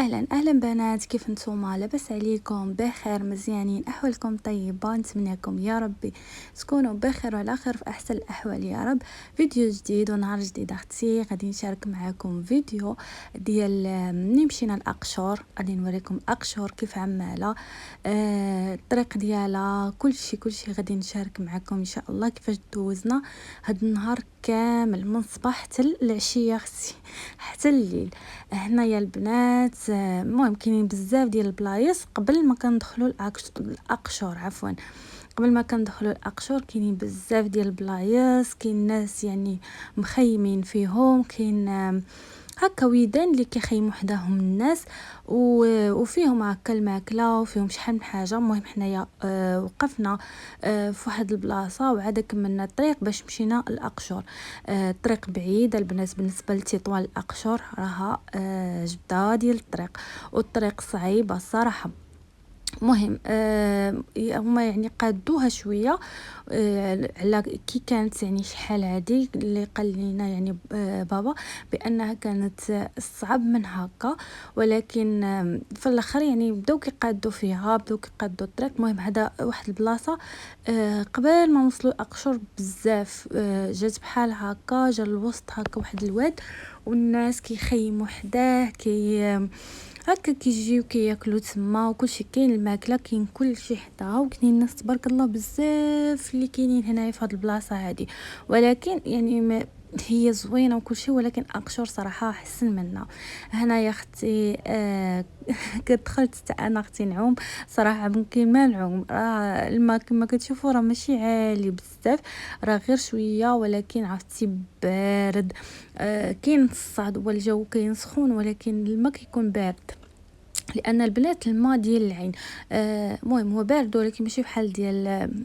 اهلا اهلا بنات، كيف نتوما؟ لاباس عليكم؟ بخير؟ مزيانين؟ احوالكم طيبه؟ نتمنىكم يا ربي تكونوا بخير وعلى خير في احسن الاحوال يا رب. فيديو جديد ونهار جديد اختي، غادي نشارك معكم فيديو ديال ملي مشينا لاقشور. غادي نوريكم اقشور كيف عماله، الطريق ديالها، كلشي غادي نشارك معكم ان شاء الله كيفاش دوزنا هاد النهار كامل من الصباح حتى العشيه اختي، حتى الليل. هنايا البنات المهم كاينين بزاف ديال البلايص قبل ما كندخلوا الاقشور، عفوا قبل ما كندخلوا الاقشور كاينين بزاف ديال البلايص، كاين ناس يعني مخيمين فيهم، كاين هكا ويدان اللي كيخيموا حداهم الناس وفيهم هكا الماكله وفيهم شحال من حاجه. المهم حنايا وقفنا في واحد البلاصه وعاد كملنا الطريق باش مشينا الاقشور. الطريق بعيد البنات بالنسبه لتطوان الاقشور، راها جبده ديال الطريق، والطريق صعيبه الصراحه. مهم هما يعني قادوها شويه على كي كانت يعني شحال عادي اللي قال لنا يعني بابا بانها كانت صعب من هكا، ولكن في الاخر يعني بداو كيقادوا فيها، بداو كيقادوا الطريق. المهم هذا واحد البلاصه قبل ما نوصلوا الاقشور بزاف جات بحال هكا، جا الوسط هكا واحد الواد والناس كيخيموا حداه، هكا كيجيو كياكلوا تما وكلشي، كاين الماكله، كاين كلشي حداها، وكاين الناس تبارك الله بزاف اللي كاينين هنايا في هاد البلاصه هادي. ولكن يعني ما هي زوينه وكلشي، ولكن اقشور صراحه احسن منها. هنايا اختي كدخلت حتى انا اختي نعوم، صراحه ممكن ما نعوم، راه الماء كما كتشوفوا راه ماشي عالي بزاف، راه غير شويه، ولكن عرفتي بارد. كاين الصعد والجو كاين سخون، ولكن الماء كيكون بارد لان البنات الماء ديال العين مهم هو بارد، ولكن ماشي بحال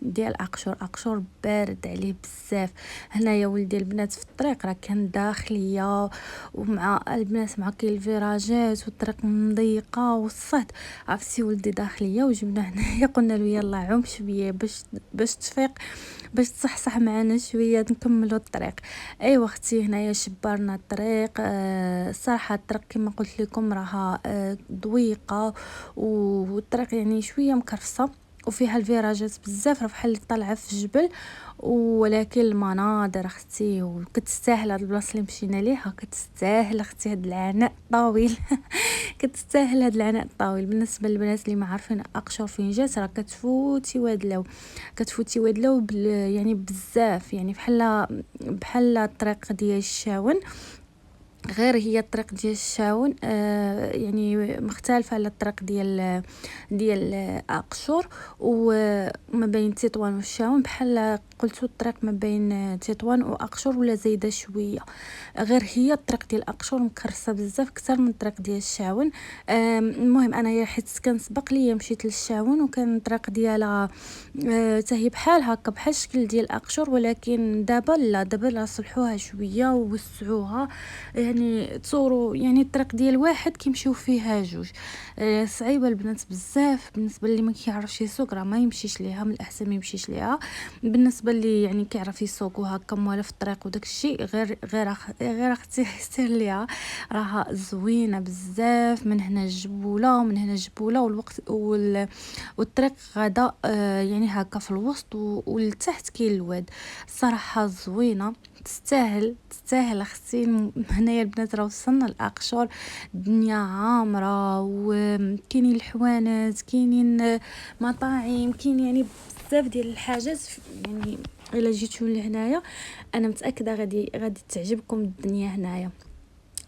ديال اقشور بارد عليه بزاف. هنايا ولدي البنات في الطريق راه كان داخليه، ومع البنات مع كاين الفيراجات والطريق مضيقه والصهد، عرفتي ولدي داخليه وجبنا هنايا قلنا له يلا عوم شويه باش تفيق، باش تصحصح معنا شويه نكملوا الطريق. ايوا اختي هنايا شبرنا الطريق. الصراحه الطريق كما قلت لكم راها ضويقه، والطريق يعني شويه مكرفصه وفيها الفيراجات بزاف، راه بحال اللي طالعه في الجبل. ولكن المناظر اختي وكتستاهل هاد البلاصه اللي مشينا ليها، كتستاهل اختي هاد العناء الطويل كتستاهل هاد العناء الطويل. بالنسبه للبنات اللي ما عارفين اقشور فين جات، راه كتفوتي وادلو يعني بزاف، يعني بحال الطريق ديال الشاون، غير هي الطريق ديال الشاون يعني مختلفه على الطريق ديال اقشور. وما بين تطوان والشاون بحال قلتوا الطريق ما بين تطوان واقشور ولا زايده شويه، غير هي الطريق ديال اقشور مكرسه بزاف اكثر من الطريق ديال الشاون. المهم انايا حيت كان سبق ليا مشيت للشاون، وكان الطريق ديالها حتى هي بحال هكا بحال الشكل ديال اقشور، ولكن دابا صلحوها شويه ووسعوها، يعني تصوروا يعني الطريق ديال واحد كيمشيو فيها جوج. صعيبه البنات بزاف، بالنسبه اللي ما كيعرفش يسوق راه ما يمشيش ليها، من الاحسن ما يمشيش ليها. بالنسبه اللي يعني كيعرف يسوق وهكا موالف في الطريق وداك الشيء، غير اختي يسير ليها، راها زوينه بزاف. من هنا الجبوله ومن هنا الجبوله، والوقت والطريق غدا يعني هكا في الوسط، ولتحت كاين الواد. الصراحه زوينه، تستاهل اختي. هنايا البنات راه وصلنا الاقشور، الدنيا عامره وكاينين الحوانات، كاينين مطاعم، كاين يعني بزاف ديال الحاجات. يعني الا جيتوا لهنايا انا متاكده غادي تعجبكم الدنيا هنايا.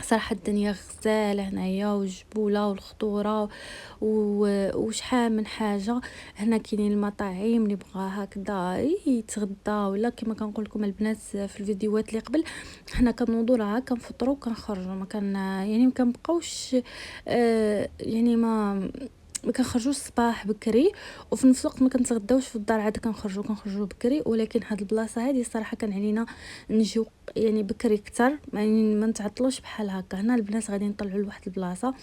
صراحه الدنيا غزاله هنايا، والجبوله والخضوره وشحال من حاجه. هنا كاينين المطاعم اللي بغى هكذا يتغدى، ولا كما كنقول لكم البنات في الفيديوهات اللي قبل، حنا كنوضوا راه كنفطروا وكنخرجوا، ما كان يعني ما كنبقاوش يعني ما كنخرجوش الصباح بكري، وفي نفس الوقت ما كنتغداوش في الدار، عاد كنخرجوا بكري. ولكن هاد البلاصه هذه صراحه كان علينا نجيو يعني بكري اكثر، يعني ما نتعطلوش بحال هكا. هنا البنات غادي نطلعوا لواحد البلاصه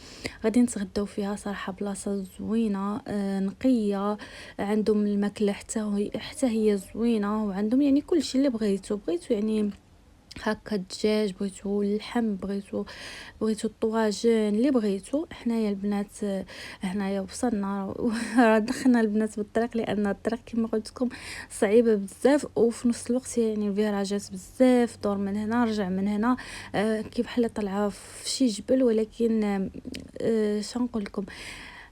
غادي نتغداو فيها، صراحه بلاصه زوينه نقيه، عندهم الماكله حتى هي زوينه، وعندهم يعني كلشي اللي بغيتو يعني هكا الدجاج، بغيتو اللحم، بغيتو الطواجن اللي بغيتو. حنايا البنات هنايا وصلنا راه دخلنا البنات بالطريق، لان الطريق كما قلت لكم صعيبه بزاف، وفي نفس الوقت يعني الفيراجات بزاف، دور من هنا رجع من هنا، كيف بحال طالعه في شي جبل، ولكن شنقول لكم،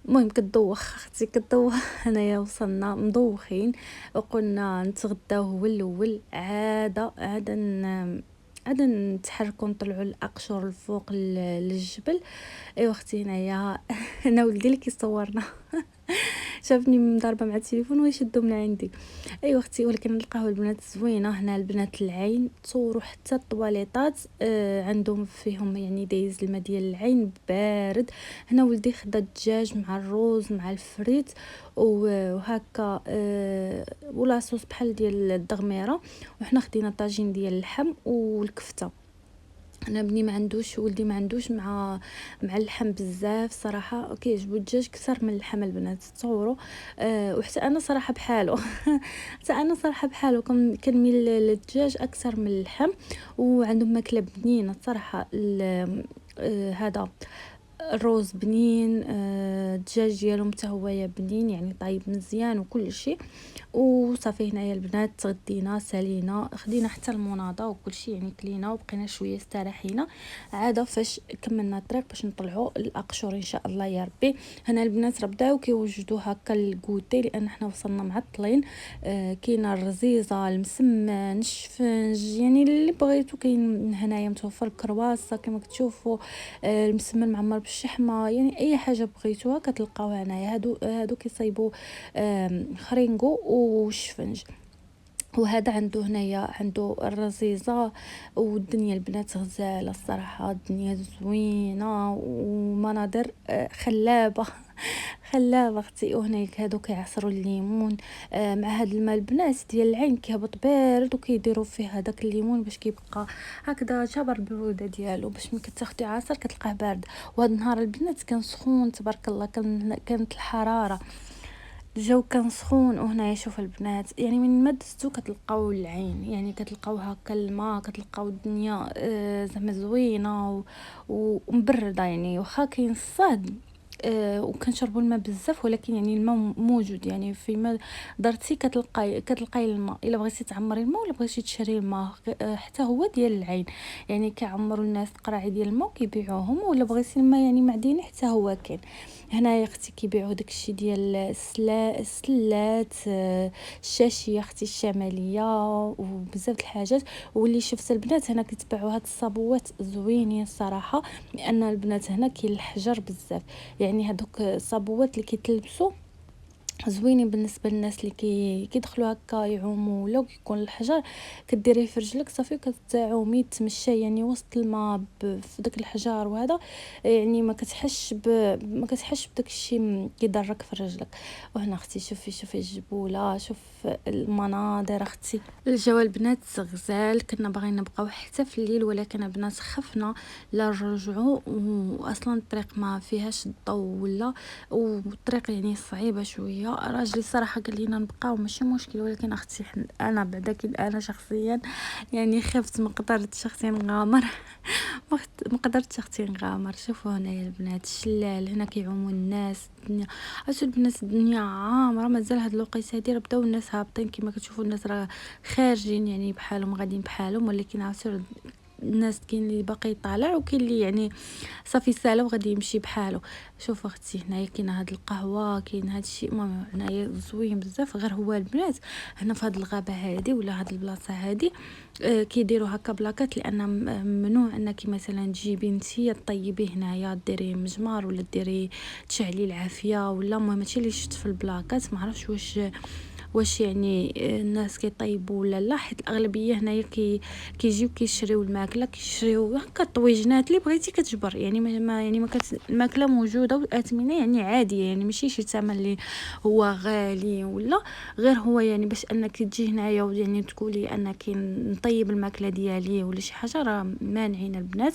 المهم كدوخ اختي كدوخ. هنايا وصلنا مدوخين، وقلنا نتغداو هو الاول، عاده نتحركوا نطلعوا الاقشر الفوق للجبل. ايوا اختي هنايا انا ولدي اللي كيصورنا شافني مضاربه مع التليفون ويشدو من عندي. ايوا اختي، ولكن القهوه البنات زوينه هنا، البنات العين تصوروا حتى الطواليطات عندهم فيهم يعني دايز الماء ديال العين بارد. هنا ولدي خدا الدجاج مع الروز مع الفريت وهكا ولاصوص بحال ديال الدغميره، وحنا خدينا طاجين ديال اللحم والكفته. انا بني ما عندوش، ولدي ما عندوش مع اللحم بزاف صراحه، كيعجبو الدجاج كثر من اللحم البنات تصوروا. وحتى انا صراحه بحالو حتى انا صراحه بحالو كنميل للدجاج اكثر من اللحم. وعندهم ماكله بنينه صراحه. هذا الروز بنين، الدجاج ديالهم حتى هو بنين، يعني طايب مزيان وكل شيء. وصافي هنايا البنات تغدينا سالينا، خدينا حتى المناضه وكل شيء، يعني كلينا وبقينا شويه استراحينا. عاده فاش كملنا الطريق باش نطلعوا الاقشور ان شاء الله يا ربي. هنا البنات راه بداو كيوجدوا هكا الكوتي، لان حنا وصلنا معطلين. كاينه الرزيزه، المسمن، الشفنج، يعني اللي بغيتو كاين هنايا متوفر. الكرواسه كما كتشوفوا، المسمن معمر بالشحمه، يعني اي حاجه بغيتوها كتلقاوها هنايا. هادو كيصايبوا خرينغو وشفنج. وهذا عنده هنايا عنده الرزيزه. والدنيا البنات غزاله الصراحه، الدنيا زوينه ومناظر خلابه خلابه اختي. وهناك هادو كيعصروا الليمون مع هاد الماء البنات ديال العين، كيهبط بارد، وكيديروا فيه هذاك الليمون باش كيبقى هكذا جبر البروده ديالو، باش ملي كتاخدي عصير كتلقاه بارد. وهاد النهار البنات كان سخون تبارك الله، كانت الحراره، الجو كان سخون. وهنا شوف البنات، يعني من ما دزتو كتلقاو العين، يعني كتلقاو هكا الماء، كتلقاو الدنيا زعما زوينه ومبرده، يعني واخا كاين الصهد وكنشربوا الماء بزاف، ولكن يعني الماء موجود، يعني فيما درتي كتلقاي الماء. الا بغيتي تعمري الماء ولا بغيتي تشري الماء حتى هو ديال العين، يعني كيعمروا الناس قراعي ديال الماء كيبيعوهم، ولا بغيتي الماء يعني معدني حتى هو كاين. هنايا اختي كيبيعوا داكشي ديال السلات، الشاشيه اختي الشماليه، وبزاف د الحاجات. واللي شفت البنات هنا كيتباعوا هاد الصابوات زوينين الصراحه، لان البنات هنا كاين الحجر بزاف، يعني هادوك الصابوات اللي كيتلبسوا زوينين بالنسبه للناس اللي كيدخلوا هكا يعوموا، ولا كيكون الحجر كديريه في رجلك صافي كتعومي تمشى يعني وسط الماء في داك الحجار. وهذا يعني ما كتحسش بداك الشيء كيضرك في رجلك. وهنا اختي شوفي الجبوله، شوف المناظر اختي. الجو البنات غزال، كنا باغيين نبقاو حتى في الليل، ولكن البنات خفنا لا نرجعوا، واصلا الطريق ما فيهاش الضوء ولا، والطريق يعني صعيبه شويه. راجلي صراحه قال لينا نبقاو ماشي مشكل، ولكن اختي انا بعدا انا شخصيا يعني خفت، ما قدرتش اختي نغامر ما قدرتش اختي نغامر. شوفوا هنايا البنات الشلال، هنا كيعوموا الناس، الدنيا عرفتوا البنات الدنيا عامره. مازال هاد الوقيته هادي راه بداو الناس هابطين، كما كتشوفوا الناس راه خارجين يعني بحالهم غاديين بحالهم، ولكن عرفتوا الناس كاين اللي باقي طالع، وكاين اللي يعني صافي سالا وغادي يمشي بحاله. شوف اختي هنايا كاينه هاد القهوه، كاين هاد الشيء هنايا زوين بزاف. غير هو البنات هنا في هاد الغابه هادي ولا هاد البلاصه هادي كيديروا هكا بلاكات، لان ممنوع انك مثلا تجيبي نتيا طيبي هنايا، ديري مجمار ولا ديري تشعلي العافيه، ولا المهم هادشي اللي شفت في البلاكات. ما عرفتش واش يعني الناس كيطيبوا ولا لا، حيت الاغلبيه هنايا كيجيو كيشريو الماكله، كيشريو هكا الطويجنات اللي بغيتي كتجبر، يعني ما يعني ما الماكله موجوده والاثمنه يعني عاديه، يعني ماشي شي ثمن اللي هو غالي ولا. غير هو يعني باش انك تجي هنايا ويعني تقولي انا نطيب الماكله ديالي ولا شي حاجه، راه مانعين البنات.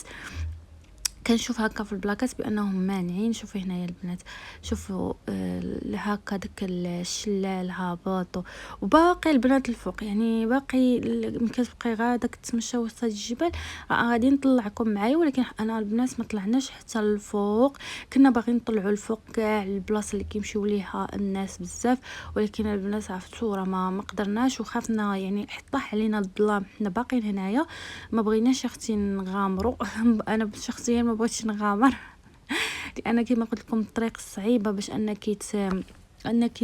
كنشوف هكا في البلاكات بانهم مانعين. شوفوا هنايا البنات، شوفوا هكا داك الشلال هابط وباقي البنات الفوق، يعني باقي ملي كتبقاي غادا كتمشى وسط هاد الجبال. غادي نطلعكم معايا، ولكن انا البنات ما طلعناش حتى الفوق. كنا باغيين نطلعوا الفوق كاع البلاصه اللي كيمشيو ليها الناس بزاف، ولكن البنات عرفتوا راه ما قدرناش وخافنا يعني طاح علينا الظلام. حنا باقيين هنايا ما بغيناش اختي نغامروا. انا شخصيا ما بغيتش نغامر لان كما قلت لكم الطريق صعيبه باش انك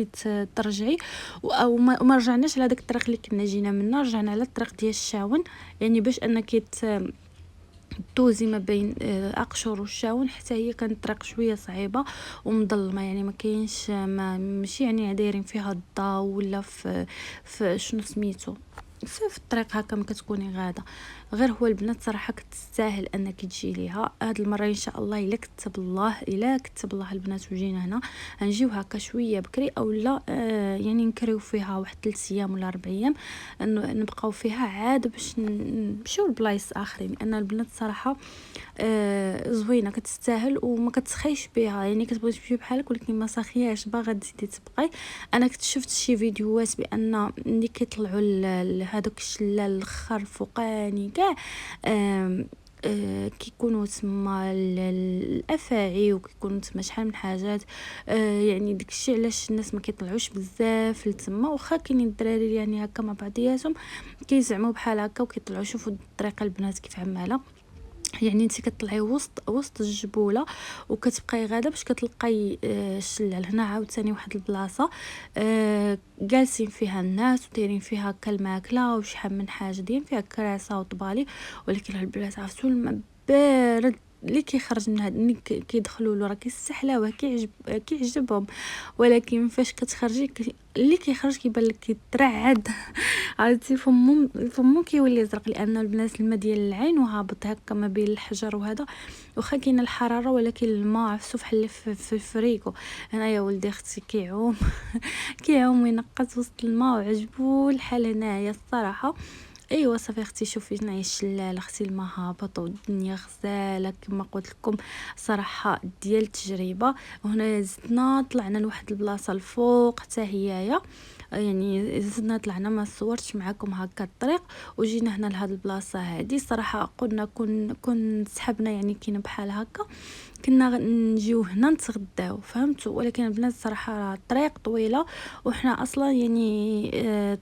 ترجعي. او ما رجعناش لهداك الطريق اللي كنا جينا منه، رجعنا على الطريق ديال الشاون، يعني باش انك دوزي ما بين اقشر والشاون. حتى هي كانت طريق شويه صعيبه ومظلمه، يعني ما كاينش ماشي يعني دايرين فيها الضوء ولا في شنو سميتو في الطريق هكا ما كتكوني غاده. غير هو البنات صراحه كتستاهل انك تجي ليها هاد المره ان شاء الله. الا كتب الله البنات وجينا هنا غنجيو هكا شويه بكري، او لا يعني نكريو فيها واحد 3 ايام ولا 4 ايام نبقاو فيها عاد باش نمشيو لبلايص اخرين. لان البنات صراحه زوينه كتستاهل وما كتسخيش بها، يعني كتبغي تمشي بحالك ولكن ما ساخياش باغا تزيدي تبقاي. انا كنت شفت شي فيديوهات بان ملي كيطلعوا هذوك الشلال الاخر فوقاني كاع كيكونوا تما الافاعي وكيكونوا تما شحال من حاجات. يعني داكشي علاش الناس ما كيطلعوش بزاف لتما، واخا كاينين الدراري يعني هكا مع بعضياتهم كيزعموا بحال هكا وكيطلعوا. شوفوا الطريقه البنات كيف عماله، يعني انت كتطلعي وسط الجبوله وكتبقاي غاده باش كتلقاي الشلال. هنا عاوتاني واحد البلاصه جالسين فيها الناس ودايرين فيها هكا الماكله وشحال من حاجه، دايرين فيها كراسه وطبالي. ولكن البنات عرفتوا الماء بارد اللي كيخرج من هاد ملي كيدخلوا له راه كيستحلاوه كيعجبهم، ولكن فاش كتخرجي اللي كيخرج كيبان لك كيترعد. عرفتي فمو كيولي زرق، لان البنات الماء ديال العين وهابط هكا ما بين الحجر وهذا. واخا كاينه الحراره ولكن الماء عرفتو بحال في الفريكو. هنايا ولدي اختي كيعوم كيعوم وينقص وسط الماء وعجبو الحال هنايا الصراحه. ايوا صافي اختي شوفي هنايا الشلال اختي الماء هابط والدنيا غزاله كما قلت لكم صراحه ديال التجربه. وهنا زدنا طلعنا لواحد البلاصه الفوق حتى هيايا، يعني زدنا طلعنا ما صورتش معكم هكا الطريق وجينا هنا لهاد البلاصه هادي. صراحه قلنا كون سحبنا يعني كاين بحال هكا كنا نجيو هنا نتغداو فهمتوا. ولكن البنات صراحه الطريق طويله وحنا اصلا يعني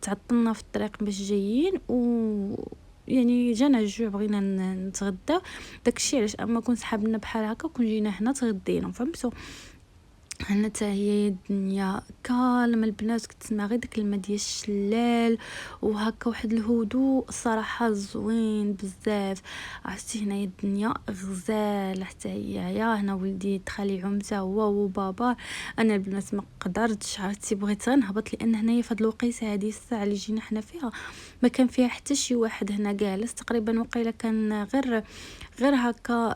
تعطلنا في الطريق باش جايين يعني جانا الجوع بغينا نتغدى. داكشي علاش اما كون سحبنا بحال هكا كون جينا هنا تغدينا فهمتوا. هنا حتى هي الدنيا كالمه البنات، كتسمع غير داك الماء ديال الشلال وهكا واحد الهدوء صراحه زوين بزاف. عرفتي هنايا الدنيا غزاله حتى هي. يا هنا ولدي دخل يعوم حتى هو وبابا. انا البنات ما قدرتش، عرفتي بغيت غنهبط لان هنايا فهاد الوقيته هذه الساعه اللي جينا حنا فيها ما كان فيها حتى شي واحد هنا جالس. تقريبا وقيله كان غير هكا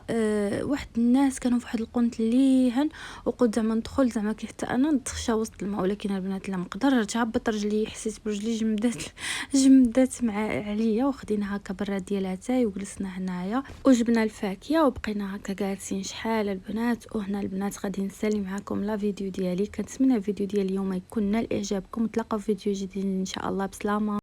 واحد الناس كانوا في واحد القنت ليهن وقلت زعما ندخل زعما كي حتى انا نتخشى وسط الماء. ولكن البنات لا مقدرتش، هبط رجلي حسيت برجلي جمدات مع عليا. وخدينا هكا براد ديال اتاي وجلسنا هنايا وجبنا الفاكهه وبقينا هكا جالسين شحال البنات. وهنا البنات غادي نسالي معكم لا فيديو ديالي. كنتمنى الفيديو ديال اليوم يكون نال اعجابكم. نتلاقاو في فيديو جديد ان شاء الله. بسلامه.